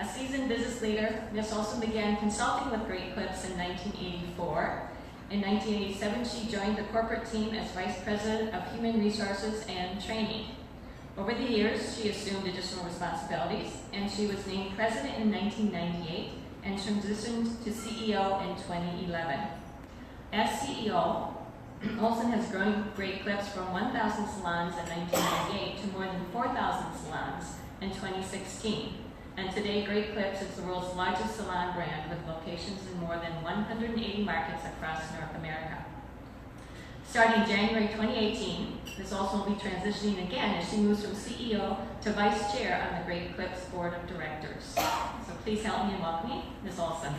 A seasoned business leader, Ms. Olsen began consulting with Great Clips in 1984. In 1987, she joined the corporate team as Vice President of Human Resources and Training. Over the years, she assumed additional responsibilities, and she was named President in 1998 and transitioned to CEO in 2011. As CEO, Olsen has grown Great Clips from 1,000 salons in 1998 to more than 4,000 salons in 2016. And today, Great Clips is the world's largest salon brand with locations in more than 180 markets across North America. Starting January 2018, Ms. Olsen will be transitioning again as she moves from CEO to Vice Chair on the Great Clips Board of Directors. So please help me in welcoming Ms. Olsen.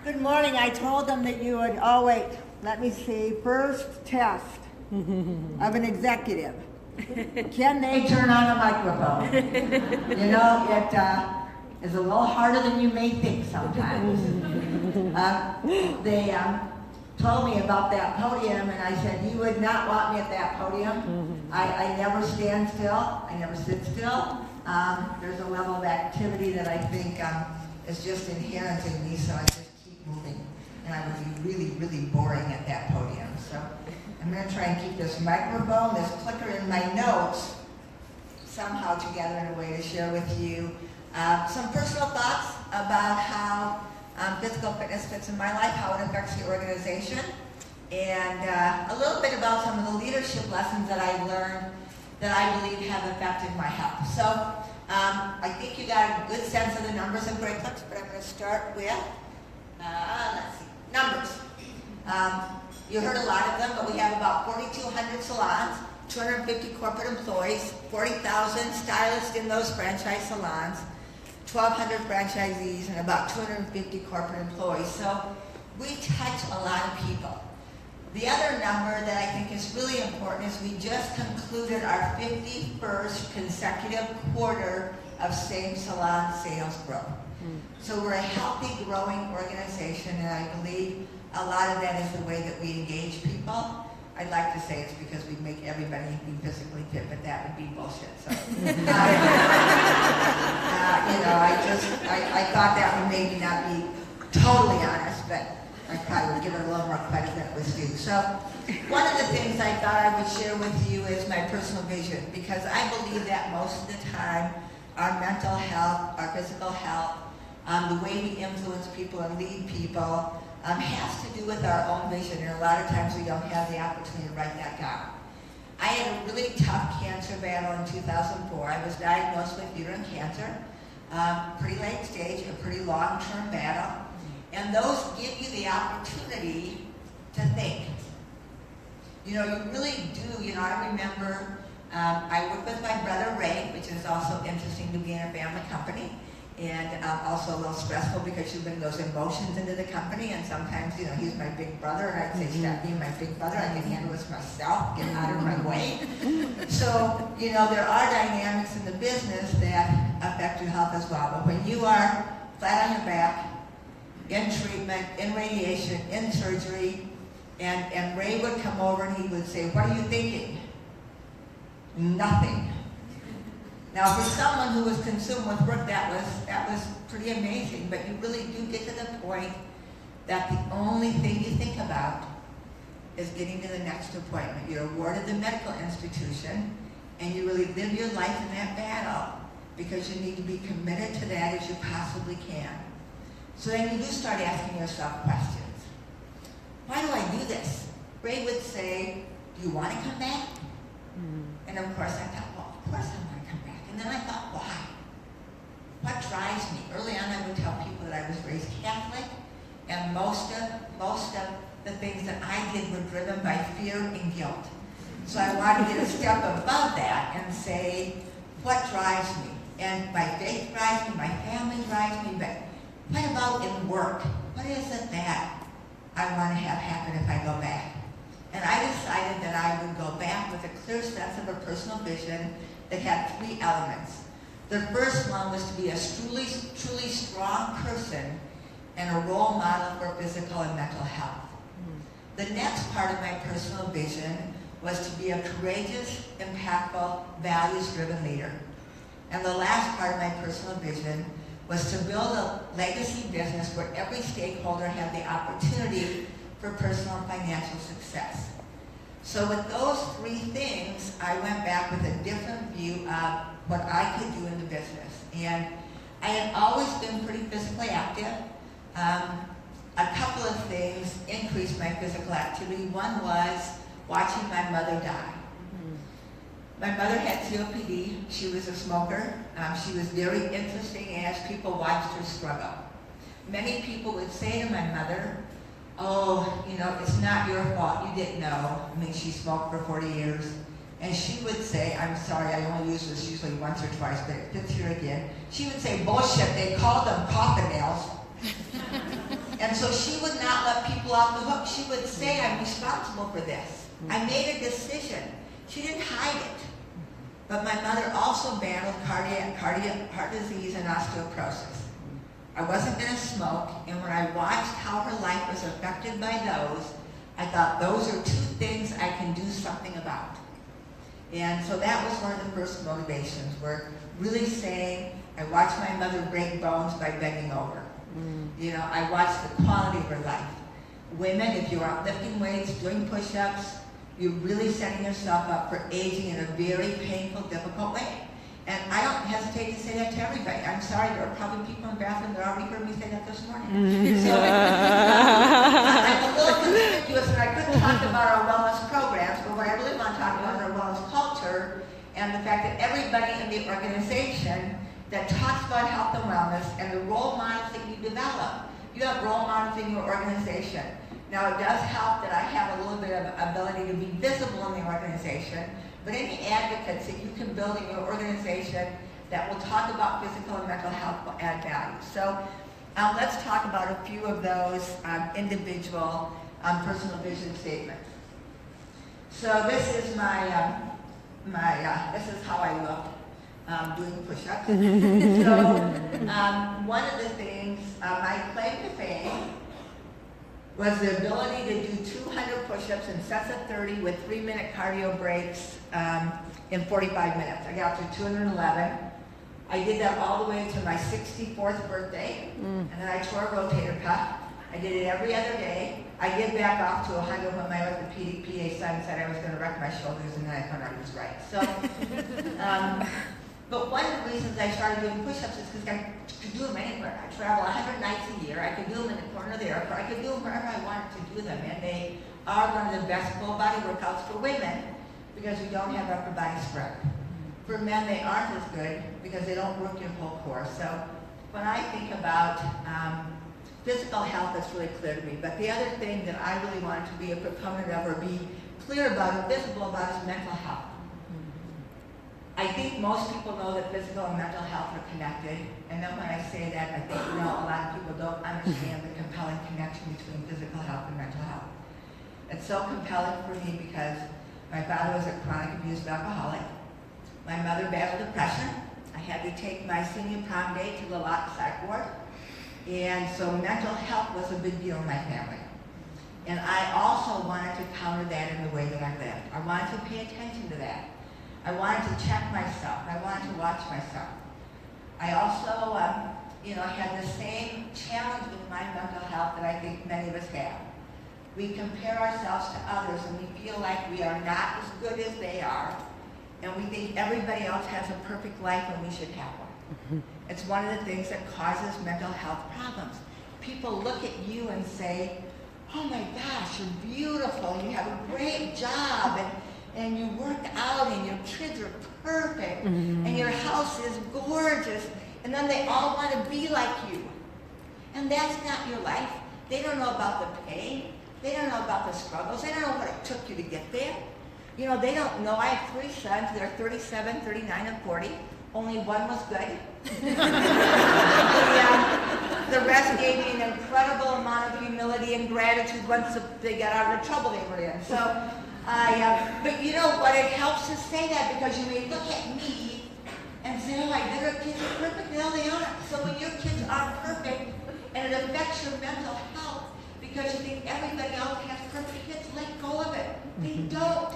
Good morning. I told them that you would, oh wait, let me see, first test of an executive. Can they turn on a microphone? You know, it is a little harder than you may think sometimes. They told me about that podium, and I said, you would not want me at that podium. I never stand still. I never sit still. There's a level of activity that I think is just inherent in me, so I just keep moving. And I would be really, really boring at that podium. So I'm going to try and keep this microphone, this clicker in my notes, somehow together in a way to share with you some personal thoughts about how physical fitness fits in my life, how it affects the organization, and a little bit about some of the leadership lessons that I learned that I believe have affected my health. So I think you got a good sense of the numbers of Great Clips, but I'm going to start with, let's see, numbers. You heard a lot of them, but we have about 4,200 salons, 250 corporate employees, 40,000 stylists in those franchise salons, 1,200 franchisees, and about 250 corporate employees. So we touch a lot of people. The other number that I think is really important is we just concluded our 51st consecutive quarter of same salon sales growth. So we're a healthy, growing organization, and I believe a lot of that is the way that we engage people. I'd like to say it's because we make everybody be physically fit, but that would be bullshit. So, you know, I thought that would maybe not be totally honest, but I probably would give it a little more credit than it was due. So one of the things I thought I would share with you is my personal vision, because I believe that most of the time our mental health, our physical health, the way we influence people and lead people has to do with our own vision, and a lot of times we don't have the opportunity to write that down. I had a really tough cancer battle in 2004. I was diagnosed with uterine cancer, pretty late stage, a pretty long-term battle, and those give you the opportunity to think. You know, you really do. You know, I remember I worked with my brother Ray, which is also interesting to be in a family company, and also a little stressful because you bring those emotions into the company, and sometimes, you know, he's my big brother, and I'd say, stop being my big brother, I can handle this myself, get out of my way. So, you know, there are dynamics in the business that affect your health as well, but when you are flat on your back, in treatment, in radiation, in surgery, and Ray would come over and he would say, what are you thinking? Nothing. Now, for someone who was consumed with work, that was pretty amazing, but you really do get to the point that the only thing you think about is getting to the next appointment. You're awarded the medical institution, and you really live your life in that battle because you need to be committed to that as you possibly can. So then you do start asking yourself questions. Why do I do this? Ray would say, do you want to come back? And of course I thought, well, of course I want to come back. And then I thought, why? What drives me? Early on I would tell people that I was raised Catholic, and most of the things that I did were driven by fear and guilt. So I wanted to get a step above that and say, what drives me? And my faith drives me, my family drives me, but what about in work? What is it that I want to have happen if I go back? And I decided that I would go back with a clear sense of a personal vision that had 3 elements. The first one was to be a truly strong person and a role model for physical and mental health. The next part of my personal vision was to be a courageous, impactful, values-driven leader. And the last part of my personal vision was to build a legacy business where every stakeholder had the opportunity for personal and financial success. So with those three things, I went back with a different view of what I could do in the business. And I had always been pretty physically active. A couple of things increased my physical activity. One was watching my mother die. My mother had COPD. She was a smoker. She was very interesting as people watched her struggle. Many people would say to my mother, oh, you know, it's not your fault, you didn't know. I mean, she smoked for 40 years. And she would say, I'm sorry, I only use this usually once or twice, but it fits here again. She would say, bullshit, they called them coffin nails. And so she would not let people off the hook. She would say, I'm responsible for this. I made a decision. She didn't hide it. But my mother also battled heart disease and osteoporosis. I wasn't going to smoke, and when I watched how her life was affected by those, I thought those are two things I can do something about. And so that was one of the first motivations, were really saying, I watched my mother break bones by bending over. You know, I watched the quality of her life. Women, if you're out lifting weights, doing push-ups, you're really setting yourself up for aging in a very painful, difficult way. And I don't hesitate to say that to everybody. I'm sorry, there are probably people in the bathroom that already heard me say that this morning. So I'm a little conspicuous, and I couldn't talk about our wellness programs, but what I really want to talk about is our wellness culture and the fact that everybody in the organization that talks about health and wellness and the role models that you develop. You have role models in your organization. Now, it does help that I have a little bit of ability to be visible in the organization, but any advocates that you can build in your organization that will talk about physical and mental health will add value. So let's talk about a few of those individual personal vision statements. So this is this is how I look doing push-ups. So one of the things, my claim to fame was the ability to do 200 push-ups in sets of 30 with 3-minute cardio breaks in 45 minutes. I got up to 211. I did that all the way to my 64th birthday, and then I tore a rotator cuff. I did it every other day. I did back off to 100 when my orthopedic PA son said I was going to wreck my shoulders, and then I found out he was right. So, but one of the reasons I started doing push-ups is because I could do them anywhere. I travel 100 nights a year. I could do them in the corner of the airport. I could do them wherever I wanted to do them. And they are one of the best full body workouts for women because we don't have upper body spread. For men, they aren't as good because they don't work your whole core. So when I think about physical health, that's really clear to me. But the other thing that I really wanted to be a proponent of or be clear about or visible about is mental health. I think most people know that physical and mental health are connected, and then when I say that, I think, a lot of people don't understand the compelling connection between physical health and mental health. It's so compelling for me because my father was a chronic abusive alcoholic. My mother battled depression. I had to take my senior prom day to the locked psych ward, and so mental health was a big deal in my family. And I also wanted to counter that in the way that I lived. I wanted to pay attention to that. I wanted to check myself. I wanted to watch myself. I also, had the same challenge with my mental health that I think many of us have. We compare ourselves to others and we feel like we are not as good as they are, and we think everybody else has a perfect life and we should have one. It's one of the things that causes mental health problems. People look at you and say, oh my gosh, you're beautiful, you have a great job, and you work out, and your kids are perfect, and your house is gorgeous, and then they all want to be like you. And that's not your life. They don't know about the pain. They don't know about the struggles. They don't know what it took you to get there. They don't know. I have 3 sons. They're 37, 39, and 40. Only one was good. The rest gave me an incredible amount of humility and gratitude once they got out of the trouble they were in. So, but you know what? It helps to say that because you may look at me and say, oh, I bet our kids are perfect. No, they aren't. So when your kids aren't perfect and it affects your mental health because you think everybody else has perfect kids, let go of it. They don't.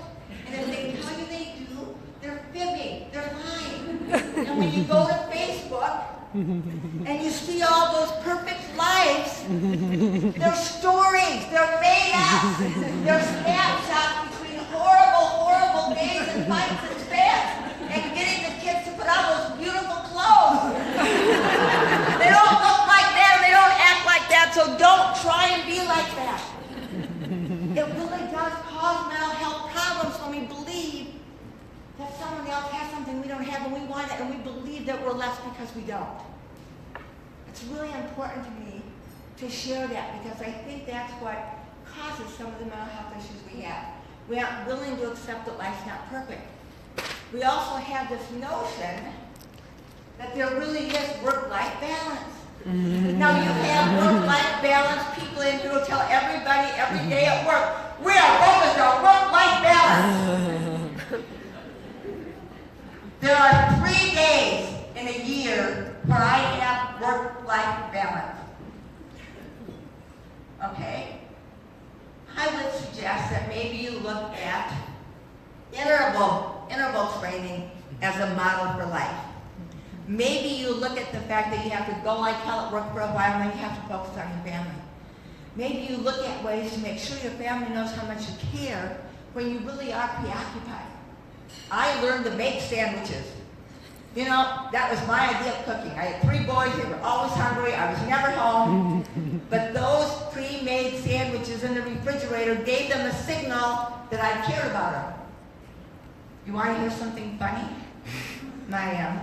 and you go to Facebook, and you see all those perfect lives. They're stories, they're made-ups, they're snapshots between horrible days and fights and spats, and getting the kids to put on those beautiful clothes. They don't look like that, and they don't act like that, so don't try and be like that. It really does cause mental health problems when we believe that someone else has something we don't have and we want it, and we believe that we're less because we don't. It's really important to me to share that, because I think that's what causes some of the mental health issues we have. We aren't willing to accept that life's not perfect. We also have this notion that there really is work-life balance. Now you have work-life balance people in who will tell everybody every day at work, we are focused on work-life balance. There are 3 days in a year where I have work-life balance. Okay? I would suggest that maybe you look at interval training as a model for life. Maybe you look at the fact that you have to go like hell at work for a while, and then you have to focus on your family. Maybe you look at ways to make sure your family knows how much you care when you really are preoccupied. I learned to make sandwiches. You know, that was my idea of cooking. I had 3 boys, they were always hungry, I was never home. But those pre-made sandwiches in the refrigerator gave them a signal that I cared about them. You want to hear something funny? My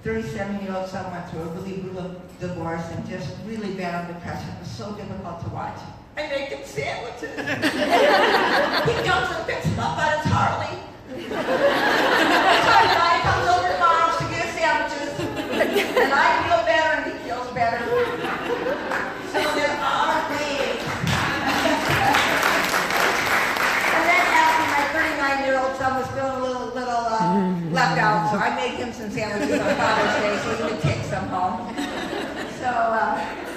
37-year-old son went through a really brutal divorce and just really battled depression. It was so difficult to watch. I make him sandwiches. He comes and picks them up on his Harley. Some guy comes over to my house to get sandwiches, and I feel better and he feels better. So there are ways. And then after my 39-year-old son was feeling a little left out, so I made him some sandwiches on Father's Day so he could take some home. So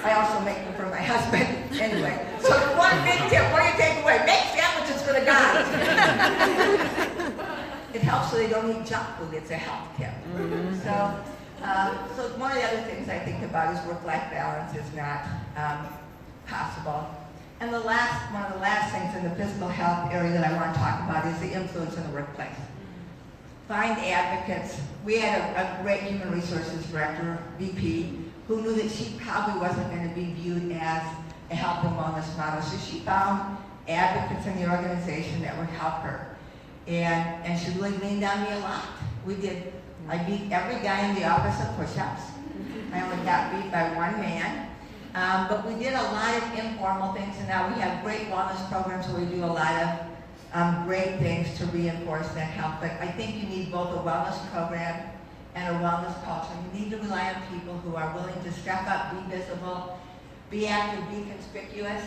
I also make them for my husband. Anyway, so one big tip, what do you take away? Make sandwiches for the guys. It helps so they don't eat junk food. It's a health tip. So one of the other things I think about is work-life balance is not possible. And one of the last things in the physical health area that I want to talk about is the influence in the workplace. Find advocates. We had a great human resources director, VP, who knew that she probably wasn't going to be viewed as a health and wellness model. So she found advocates in the organization that would help her. And she really leaned on me a lot. I beat every guy in the office at push-ups. I only got beat by one man. But we did a lot of informal things, and now we have great wellness programs where we do a lot of great things to reinforce that health. But I think you need both a wellness program and a wellness culture. You need to rely on people who are willing to step up, be visible, be active, be conspicuous.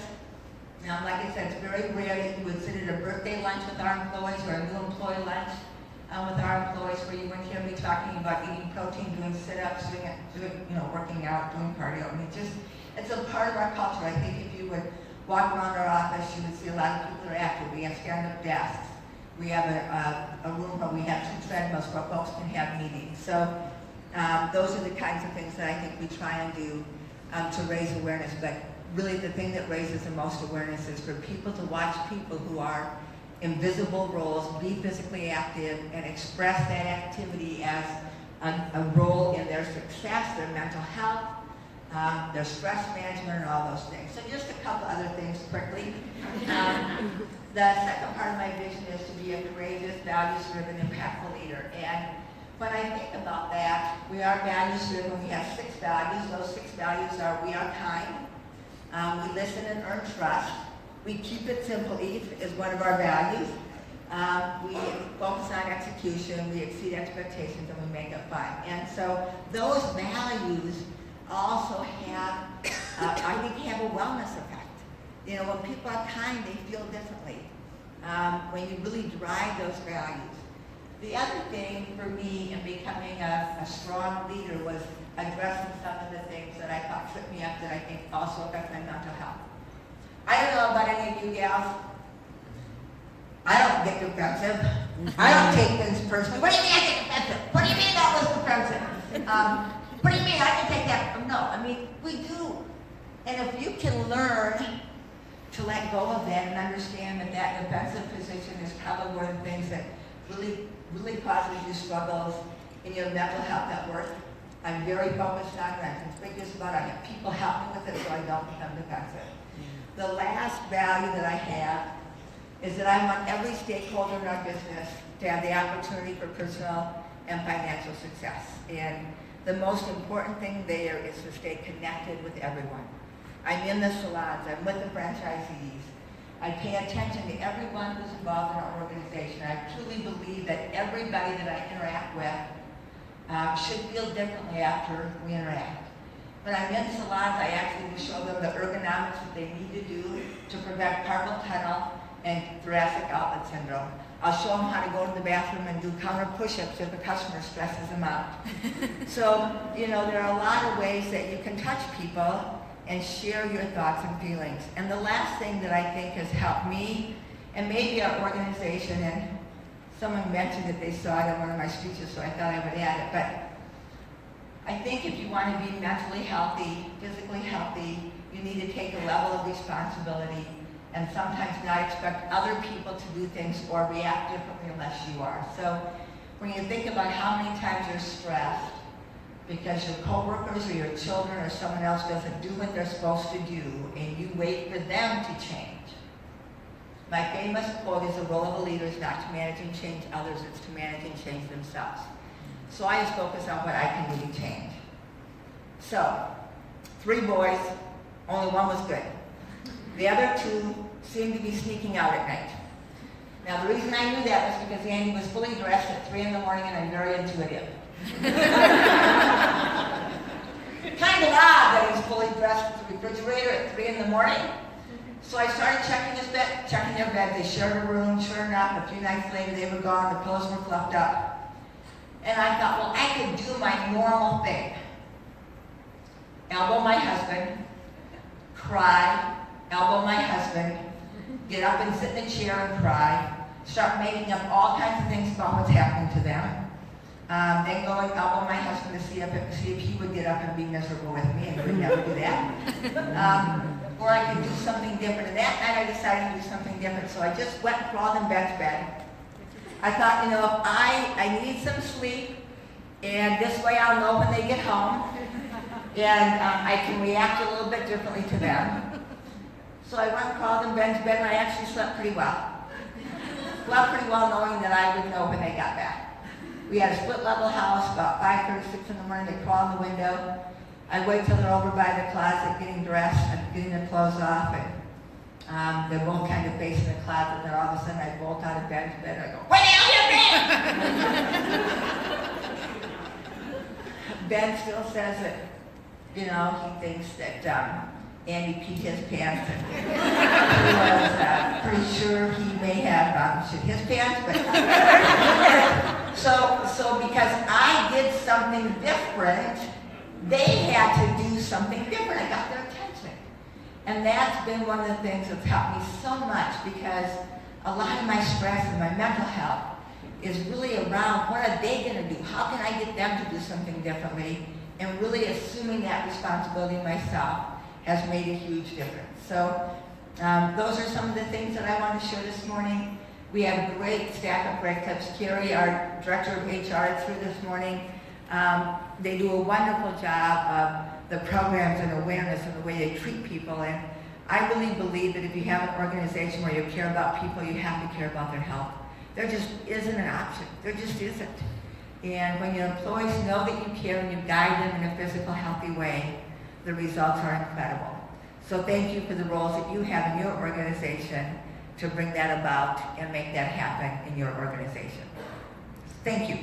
Now, like I said, it's very rare that you would sit at a birthday lunch with our employees or a new employee lunch with our employees where you wouldn't hear me talking about eating protein, doing sit-ups, working out, doing cardio. I mean, it's a part of our culture. I think if you would walk around our office, you would see a lot of people that are active. We have stand-up desks. We have a room where we have 2 treadmills where folks can have meetings. So those are the kinds of things that I think we try and do to raise awareness. But really the thing that raises the most awareness is for people to watch people who are in visible roles, be physically active, and express that activity as a role in their success, their mental health, their stress management, and all those things. So just a couple other things quickly. The second part of my vision is to be a courageous, values-driven, impactful leader. And when I think about that, we are values-driven. We have 6 values. Those 6 values are: we are kind, we listen and earn trust, we keep it simple is one of our values, we focus on execution, we exceed expectations, and we make it fun. And so those values also have, I think, have a wellness effect. You know, when people are kind, they feel differently. When you really drive those values. The other thing for me in becoming a strong leader was addressing some of the things that I thought tripped me up that I think also affect my mental health. I don't know about any of you gals. I don't get defensive. I don't take things personally. What do you mean I get defensive? What do you mean that was defensive? What do you mean? I can take that. No, I mean, we do. And if you can learn to let go of that and understand that that defensive position is probably one of the things that really causes you struggles in your mental health at work. I'm very focused on it. I'm conspicuous about it. I have people help me with it so I don't become defensive. The last value that I have is that I want every stakeholder in our business to have the opportunity for personal and financial success. And the most important thing there is to stay connected with everyone. I'm in the salons, I'm with the franchisees. I pay attention to everyone who's involved in our organization. I truly believe that everybody that I interact with should feel differently after we interact. When I'm in salons, I actually will show them the ergonomics that they need to do to prevent carpal tunnel and thoracic outlet syndrome. I'll show them how to go to the bathroom and do counter push-ups if the customer stresses them out. So, there are a lot of ways that you can touch people and share your thoughts and feelings. And the last thing that I think has helped me, and maybe our organization, and someone mentioned that they saw it in one of my speeches, so I thought I would add it, but I think if you want to be mentally healthy, physically healthy, you need to take a level of responsibility and sometimes not expect other people to do things or react differently unless you are. So when you think about how many times you're stressed because your coworkers or your children or someone else doesn't do what they're supposed to do and you wait for them to change. My famous quote is, the role of a leader is not to manage and change others, it's to manage and change themselves. So I just focus on what I can do to change. So, 3 boys, only one was good. The other 2 seemed to be sneaking out at night. Now the reason I knew that was because Andy was fully dressed at 3 in the morning and I'm very intuitive. Kind of odd that he's fully dressed at the refrigerator at 3 in the morning. So I started checking their bed. They shared a room. Sure enough, a few nights later they were gone, the pillows were fluffed up. And I thought, well, I could do my normal thing. Elbow my husband, cry, elbow my husband, get up and sit in a chair and cry, start making up all kinds of things about what's happening to them. Then go and elbow my husband to see if he would get up and be miserable with me, and he would never do that. Or I could do something different. And that night I decided to do something different, so I just went and crawled in Ben's bed. I thought, if I need some sleep, and this way I'll know when they get home, and I can react a little bit differently to them. So I went and crawled in Ben's bed, and I actually slept pretty well. Slept pretty well knowing that I would know when they got back. We had a split-level house, about 5:36 in the morning. They crawl in the window. I wait till they're over by the closet getting dressed and getting their clothes off, and they're both kind of facing the closet. And then all of a sudden I bolt out of Ben's bed and I go, "Where the hell you been?" Ben still says that, he thinks that Andy peed his pants, and he was pretty sure he may have shit his pants, but so because I did something different, they had to do something different. I got their attention. And that's been one of the things that's helped me so much, because a lot of my stress and my mental health is really around what are they going to do? How can I get them to do something differently? And really assuming that responsibility myself has made a huge difference. So those are some of the things that I want to share this morning. We have a great staff at Great Clips. Carrie, our director of HR, is here this morning. They do a wonderful job of the programs and awareness and the way they treat people. And I really believe that if you have an organization where you care about people, you have to care about their health. There just isn't an option. There just isn't. And when your employees know that you care and you guide them in a physical, healthy way, the results are incredible. So thank you for the roles that you have in your organization to bring that about and make that happen in your organization. Thank you.